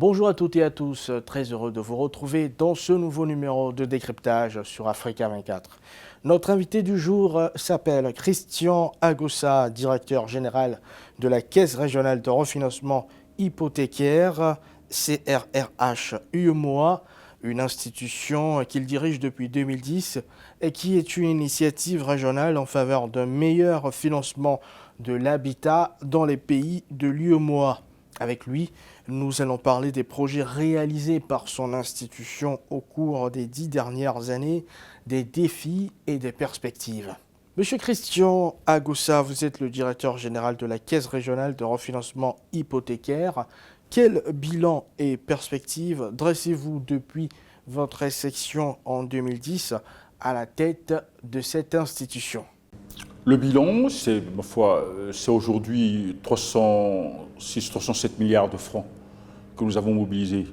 Bonjour à toutes et à tous, très heureux de vous retrouver dans ce nouveau numéro de décryptage sur Africa 24. Notre invité du jour s'appelle Christian Agossa, directeur général de la Caisse régionale de refinancement hypothécaire, CRRH UEMOA, une institution qu'il dirige depuis 2010 et qui est une initiative régionale en faveur d'un meilleur financement de l'habitat dans les pays de l'UEMOA. Avec lui, nous allons parler des projets réalisés par son institution au cours des 10 dernières années, des défis et des perspectives. Monsieur Christian Agossa, vous êtes le directeur général de la Caisse régionale de refinancement hypothécaire. Quel bilan et perspectives dressez-vous depuis votre section en 2010 à la tête de cette institution? Le bilan, c'est aujourd'hui 307 milliards de francs que nous avons mobilisés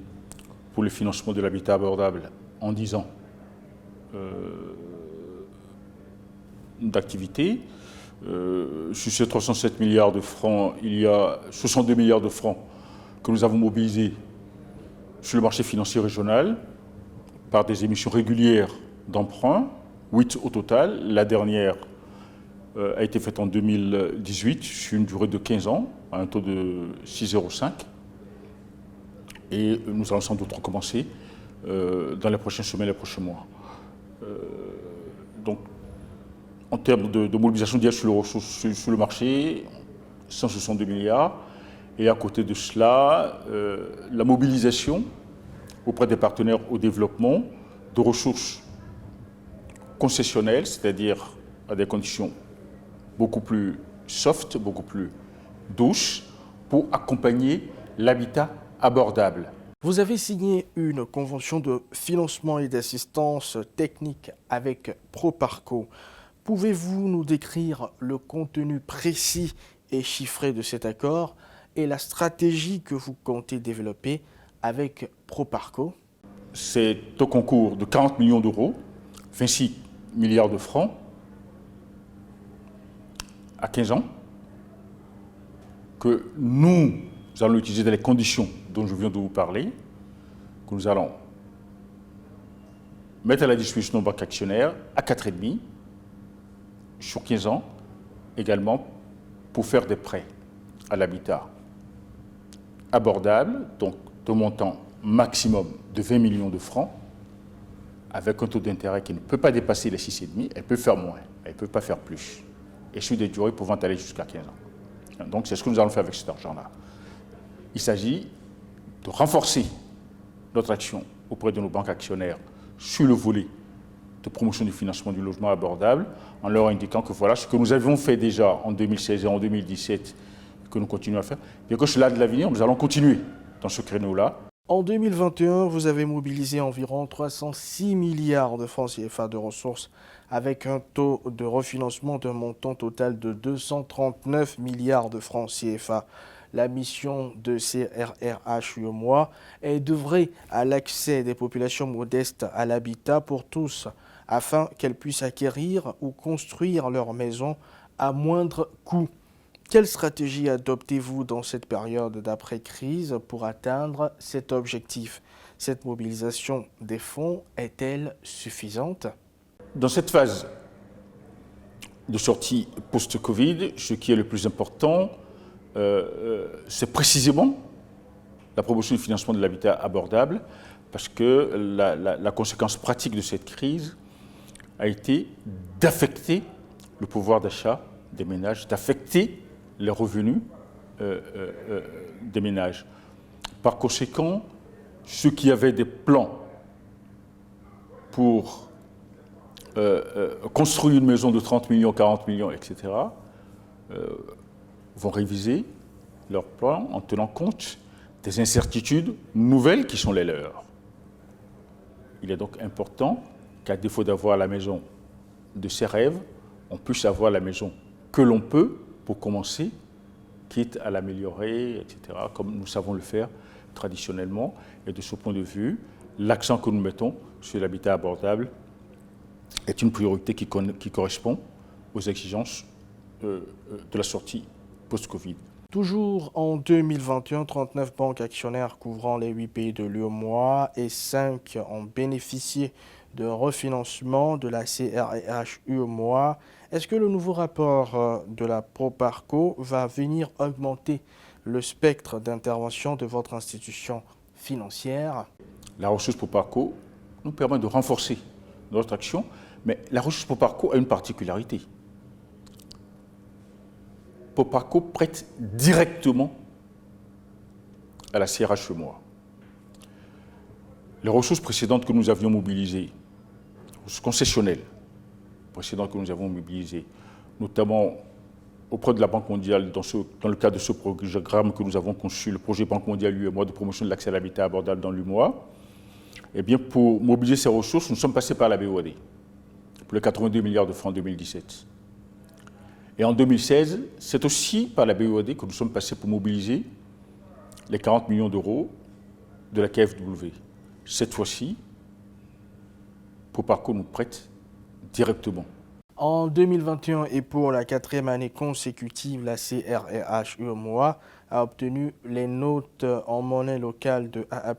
pour le financement de l'habitat abordable en 10 ans d'activité. Sur ces 307 milliards de francs, il y a 62 milliards de francs que nous avons mobilisés sur le marché financier régional par des émissions régulières d'emprunts, 8 au total. La dernière a été faite en 2018 sur une durée de 15 ans, à un taux de 6,05. Et nous allons sans doute recommencer dans les prochaines semaines, les prochains mois. Donc, en termes de mobilisation directe sur le marché, 162 milliards. Et à côté de cela, la mobilisation auprès des partenaires au développement de ressources concessionnelles, c'est-à-dire à des conditions beaucoup plus soft, beaucoup plus douces, pour accompagner l'habitat abordable. Vous avez signé une convention de financement et d'assistance technique avec Proparco. Pouvez-vous nous décrire le contenu précis et chiffré de cet accord et la stratégie que vous comptez développer avec Proparco? C'est au concours de 40 millions d'euros, 26 milliards de francs, à 15 ans, que nous allons utiliser dans les conditions dont je viens de vous parler, que nous allons mettre à la disposition de nos banques actionnaires à 4,5 sur 15 ans, également pour faire des prêts à l'habitat abordable, donc de montant maximum de 20 millions de francs, avec un taux d'intérêt qui ne peut pas dépasser les 6,5, elle peut faire moins, elle ne peut pas faire plus, et sur des durées pouvant aller jusqu'à 15 ans. Donc c'est ce que nous allons faire avec cet argent-là. Il s'agit de renforcer notre action auprès de nos banques actionnaires sur le volet de promotion du financement du logement abordable, en leur indiquant que voilà ce que nous avions fait déjà en 2016 et en 2017, que nous continuons à faire, et que cela de l'avenir, nous allons continuer dans ce créneau-là. En 2021, vous avez mobilisé environ 306 milliards de francs CFA de ressources avec un taux de refinancement d'un montant total de 239 milliards de francs CFA. La mission de CRRH UEMOA est d'œuvrer à l'accès des populations modestes à l'habitat pour tous afin qu'elles puissent acquérir ou construire leur maison à moindre coût. Quelle stratégie adoptez-vous dans cette période d'après-crise pour atteindre cet objectif? Cette mobilisation des fonds est-elle suffisante? Dans cette phase de sortie post-Covid, ce qui est le plus important, c'est précisément la promotion du financement de l'habitat abordable, parce que la conséquence pratique de cette crise a été d'affecter le pouvoir d'achat des ménages, d'affecter les revenus des ménages. Par conséquent, ceux qui avaient des plans pour construire une maison de 30 millions, 40 millions, etc., vont réviser leurs plans en tenant compte des incertitudes nouvelles qui sont les leurs. Il est donc important qu'à défaut d'avoir la maison de ses rêves, on puisse avoir la maison que l'on peut pour commencer, quitte à l'améliorer, etc., comme nous savons le faire traditionnellement. Et de ce point de vue, l'accent que nous mettons sur l'habitat abordable est une priorité qui correspond aux exigences de la sortie post-Covid. Toujours en 2021, 39 banques actionnaires couvrant les 8 pays de l'UEMOA et 5 ont bénéficié de refinancement de la CRH UEMOA. Est-ce que le nouveau rapport de la Proparco va venir augmenter le spectre d'intervention de votre institution financière? La ressource Proparco nous permet de renforcer notre action, mais la ressource Proparco a une particularité. Proparco prête directement à la CRH UEMOA. Les ressources précédentes que nous avions mobilisées, les ressources concessionnelles précédentes que nous avons mobilisées, notamment auprès de la Banque mondiale, dans le cadre de ce programme que nous avons conçu, le projet Banque mondiale UEMOA de promotion de l'accès à l'habitat abordable dans l'UEMOA, eh bien, pour mobiliser ces ressources, nous sommes passés par la BOAD, pour les 82 milliards de francs en 2017. Et en 2016, c'est aussi par la BOAD que nous sommes passés pour mobiliser les 40 millions d'euros de la KfW. Cette fois-ci, Proparco nous prête directement. En 2021 et pour la 4e année consécutive, la CRH UEMOA a obtenu les notes en monnaie locale de AA+,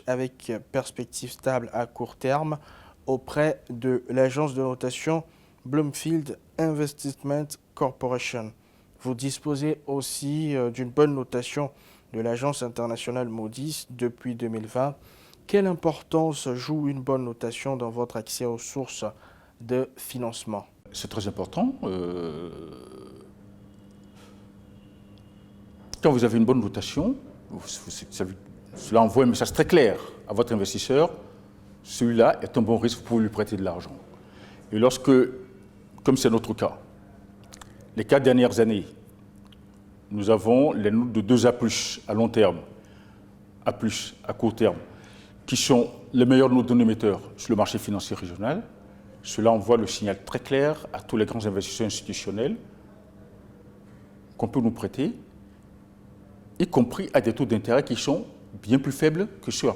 avec perspective stable à court terme, auprès de l'agence de notation Bloomfield Investment Corporation. Vous disposez aussi d'une bonne notation de l'agence internationale Moody's depuis 2020. Quelle importance joue une bonne notation dans votre accès aux sources de financement? C'est très important. Quand vous avez une bonne notation, cela envoie un message très clair à votre investisseur. Celui-là est un bon risque, vous pouvez lui prêter de l'argent. Et lorsque, comme c'est notre cas, les 4 dernières années, nous avons les notes de 2A+, à long terme, A+, à court terme, qui sont les meilleures notes d'un émetteur sur le marché financier régional. Cela envoie le signal très clair à tous les grands investisseurs institutionnels qu'on peut nous prêter, y compris à des taux d'intérêt qui sont bien plus faibles que ceux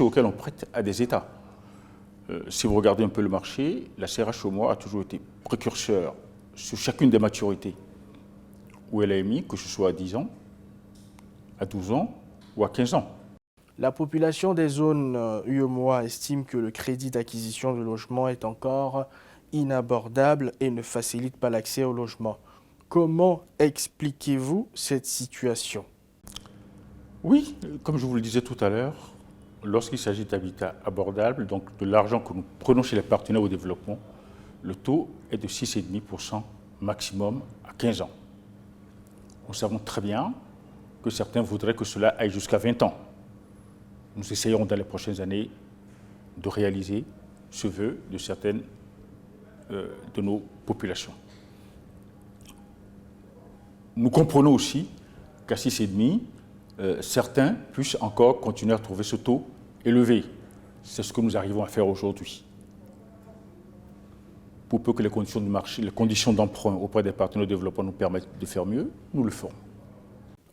auxquels on prête à des États. Si vous regardez un peu le marché, la CRH UEMOA a toujours été précurseur sur chacune des maturités où elle a émis, que ce soit à 10 ans, à 12 ans ou à 15 ans. La population des zones UEMOA estime que le crédit d'acquisition de logement est encore inabordable et ne facilite pas l'accès au logement. Comment expliquez-vous cette situation? Oui, comme je vous le disais tout à l'heure, lorsqu'il s'agit d'habitat abordable, donc de l'argent que nous prenons chez les partenaires au développement, le taux est de 6,5% maximum à 15 ans. Nous savons très bien que certains voudraient que cela aille jusqu'à 20 ans. Nous essayerons dans les prochaines années de réaliser ce vœu de certaines de nos populations. Nous comprenons aussi qu'à 6,5, certains puissent encore continuer à trouver ce taux élevé. C'est ce que nous arrivons à faire aujourd'hui. Pour peu que les conditions du marché, les conditions d'emprunt auprès des partenaires de développement nous permettent de faire mieux, nous le ferons.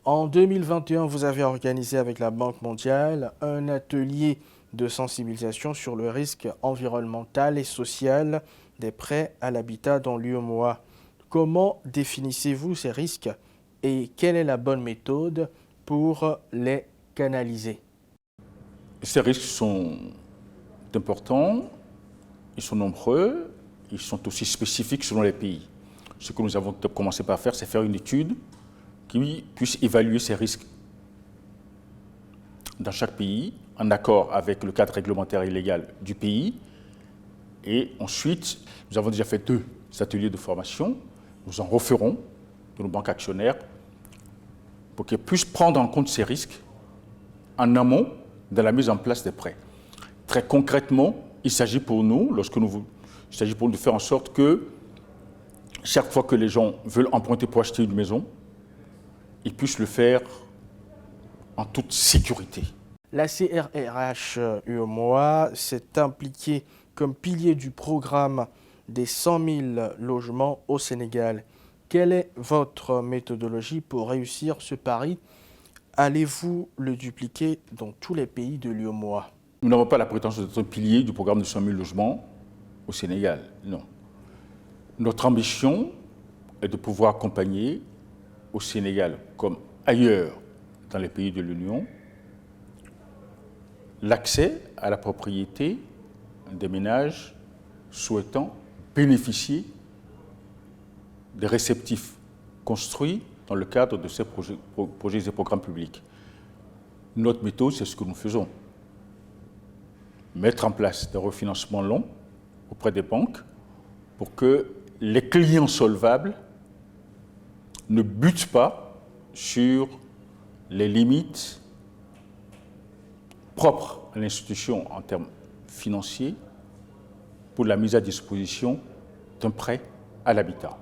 En 2021, vous avez organisé avec la Banque mondiale un atelier de sensibilisation sur le risque environnemental et social des prêts à l'habitat dans l'UEMOA. Comment définissez-vous ces risques et quelle est la bonne méthode pour les canaliser? Ces risques sont importants, ils sont nombreux, ils sont aussi spécifiques selon les pays. Ce que nous avons commencé par faire, c'est faire une étude qui puisse évaluer ces risques dans chaque pays, en accord avec le cadre réglementaire et légal du pays. Et ensuite, nous avons déjà fait 2 ateliers de formation. Nous en referons de nos banques actionnaires pour qu'elles puissent prendre en compte ces risques en amont de la mise en place des prêts. Très concrètement, il s'agit pour nous, il s'agit pour nous de faire en sorte que chaque fois que les gens veulent emprunter pour acheter une maison, ils puissent le faire en toute sécurité. La CRH UEMOA s'est impliquée comme pilier du programme des 100 000 logements au Sénégal. Quelle est votre méthodologie pour réussir ce pari? Allez-vous le dupliquer dans tous les pays de l'UEMOA? Nous n'avons pas la prétention d'être un pilier du programme de 100 000 logements au Sénégal, non. Notre ambition est de pouvoir accompagner au Sénégal comme ailleurs dans les pays de l'Union, l'accès à la propriété des ménages souhaitant bénéficier des réceptifs construits dans le cadre de ces projets et programmes publics. Notre méthode, c'est ce que nous faisons. Mettre en place des refinancements longs auprès des banques pour que les clients solvables ne butent pas sur les limites propres à l'institution en termes financiers pour la mise à disposition d'un prêt à l'habitat.